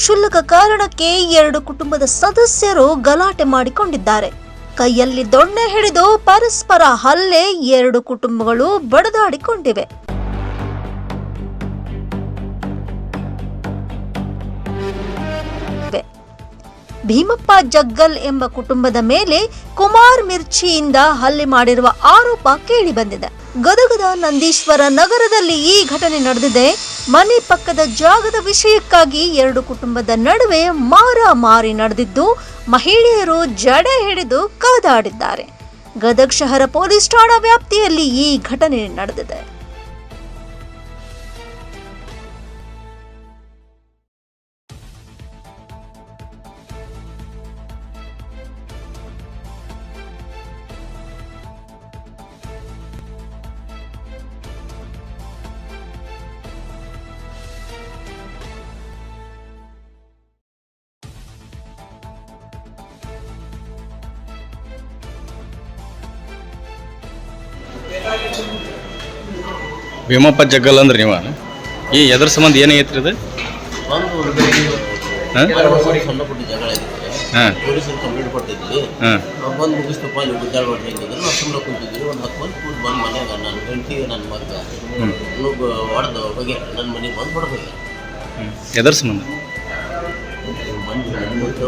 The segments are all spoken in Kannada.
ಕ್ಷುಲ್ಲಕ ಕಾರಣಕ್ಕೆ ಎರಡು ಕುಟುಂಬದ ಸದಸ್ಯರು ಗಲಾಟೆ ಮಾಡಿಕೊಂಡಿದ್ದಾರೆ. ಕೈಯಲ್ಲಿ ದೊಣ್ಣೆ ಹಿಡಿದು ಪರಸ್ಪರ ಹಲ್ಲೆ, ಎರಡು ಕುಟುಂಬಗಳು ಬಡಿದಾಡಿಕೊಂಡಿವೆ. ಭೀಮಪ್ಪ ಜಗ್ಗಲ್ ಎಂಬ ಕುಟುಂಬದ ಮೇಲೆ ಕುಮಾರ್ ಮಿರ್ಚಿಯಿಂದ ಹಲ್ಲೆ ಮಾಡಿರುವ ಆರೋಪ ಕೇಳಿಬಂದಿದೆ. ಗದಗದ ನಂದೀಶ್ವರ ನಗರದಲ್ಲಿ ಈ ಘಟನೆ ನಡೆದಿದೆ. ಮನೆ ಪಕ್ಕದ ಜಾಗದ ವಿಷಯಕ್ಕಾಗಿ ಎರಡು ಕುಟುಂಬದ ನಡುವೆ ಮಾರಾಮಾರಿ ನಡೆದಿದ್ದು, ಮಹಿಳೆಯರು ಜಡೆ ಹಿಡಿದು ಕಾದಾಡಿದ್ದಾರೆ. ಗದಗ ಶಹರ ಪೊಲೀಸ್ ಠಾಣಾ ವ್ಯಾಪ್ತಿಯಲ್ಲಿ ಈ ಘಟನೆ ನಡೆದಿದೆ. ಭೀಮಪ್ಪ ಜಗ್ಗಲ್ ಅಂದ್ರೆ ನೀವು ಈ ಎದ್ರ ಸಂಬಂಧ ಏನಾಗೈತ್ರಿ ಇದು? ಪೊಲೀಸರು ಕಂಪ್ಲೇಂಟ್ ಕೊಟ್ಟಿದ್ವಿ. ಬಂದು ಮುಗಿಸ್ತಪ್ಪ ನೀವು ಗುದ್ದಾಡ್ಬಾರ್ದು ಹೇಳಿದ್ರು. ನಾವು ಸುಮ್ಮನೆ ಕುಂತಿದ್ವಿ. ಒಂದು 10 ಮಂದಿ ಕೂತ್ ಬಂದು ಮನ್ಯಾಗ ನನ್ನ ಗಂಟಿಗೆ ನನ್ನ ಮಗ ಹೊಡೆದು ಹೋಗಿ ನನ್ನ ಮನೆಗೆ ಬಂದು ಹೊಡೆದು ಎದ್ರ ಸಂಬಂಧ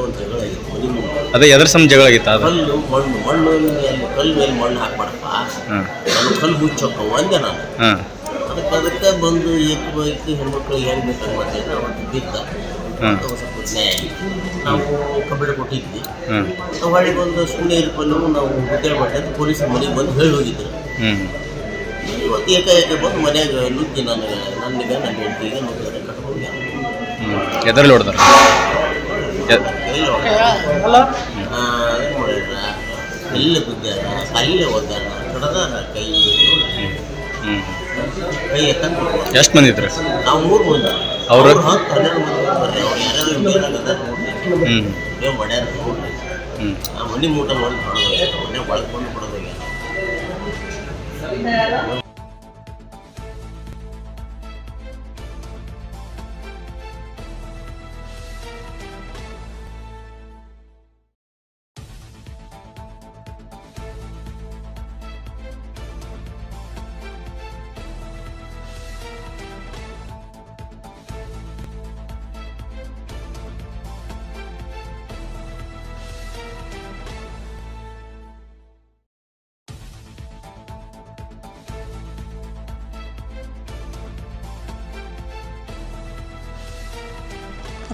ಒಂದು ಜಗಳ ಆಗಿತ್ತು ಮನೆ ಮುಂದೆ. ಅದೇ ಎದ್ರ ಸಂಬಂಧ ಜಗಳ ಆಗಿತ್ತು? ಅದು ಮಣ್ಣು ಕಲ್ಲು ಮೇಲೆ ಮಣ್ಣು ಹಾಕ್ಬಾರಪ್ಪ, ನಾನು ಕಲ್ಲು ಮುಚ್ಚೋಕ್ಕವು ಅಂದೆ ನಾನು. ಅದಕ್ಕೆ ಬಂದು ಏಕಿ ಹೆಣ್ಮಕ್ಳು ಹೆಂಗೆ ಬೇಕಂತ ಮಾಡ್ತೇವೆ. ಅವತ್ತು ಬಿದ್ದ ಸ್ವಲ್ಪ ನ್ಯಾಯ ಆಗಿತ್ತು. ನಾವು ಕಂಪ್ಲೇಂಟ್ ಕೊಟ್ಟಿದ್ವಿ. ಹೊಳಿಗೆ ಒಂದು ಸುಮ್ಮನೆ ಇರ್ಕೊಂಡು ನಾವು ಗುದ್ದಾಡ್ಬಾರ್ದು ಅಂತ ಪೊಲೀಸರ ಮನೆಗೆ ಬಂದು ಹೇಳಿ ಹೋಗಿದ್ರು. ಇವತ್ತು ಏಕಾಏಕಿ ಬಂದು ಮನ್ಯಾಗ ನುಗ್ಗಿ ನನಗೆ ನನ್ನ ಹೆಂಡತಿಗೆ ನುಗ್ಗಿದ್ರೆ ಕಟ್ಕೊಂಡು ಎದರಲ್ಲಿ ಹೊಡೆದಾರ? ಮಾಡಿದ್ರ ಎಲ್ಲಿ ಗುದ್ದಾರ, ಅಲ್ಲೇ ಹೋದಾರ, ಕಡದಾರ ಕೈ ಎತ್ತಂತ. ಎಷ್ಟು ಮಂದಿ ಇದ್ರು? ನಾವು 3 ಮಂದಿ. ಅವರು 10-12 ಮಂದಿ ಬರ್ರಿ. ಅವ್ರು ಯಾರ್ಯಾರು ಏನಾಗದ ನೋಡ್ರಿ ಮಾಡ್ಯಾರ ನೋಡ್ರಿ. ಆ ಮನೆ ಊಟ ಮಾಡಿ ಹೊಡೆದೋಗ್ಯಾರ, ಮನೆ ಬಳಕೊಂಡು ಹೊಡೆದೋಗ್ಯಾರ.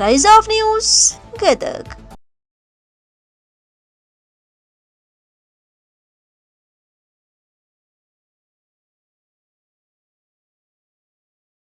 Rise of News, Gadag.